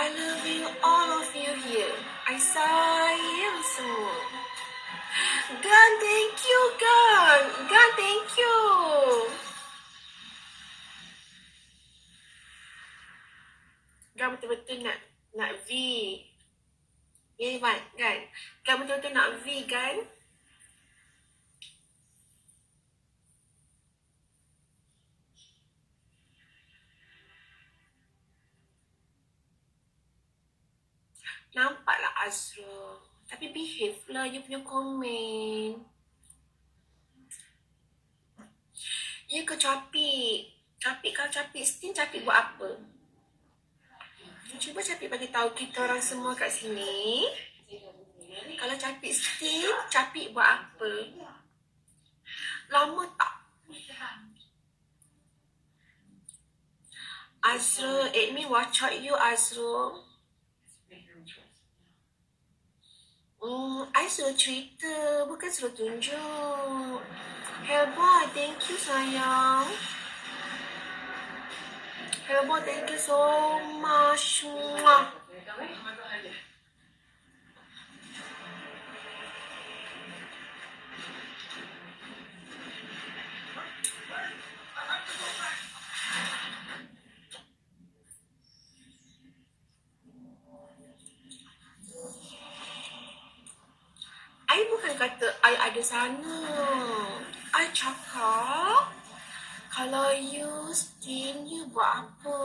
I love you, all of you here. I sayang semua. Gan, thank you, Gan. Gan, thank you. Gan betul-betul nak V. Ya, Iwan, kan? Gan betul-betul nak V, kan? Nampaklah Azra. Tapi behave lah you punya komen. Ya ke capik? Capik, kalau capik steam, capik buat apa? Cuba capik bagi tahu kita orang semua kat sini. Kalau capik steam, capik buat apa? Lama tak? Azra, admin watch out you, Azra. I suruh cerita, bukan suruh tunjuk. Hellboy, thank you sayang. Hellboy, thank you so much. Mwah. I bukan kata I ada sana. I cakap kalau you steam, you buat apa?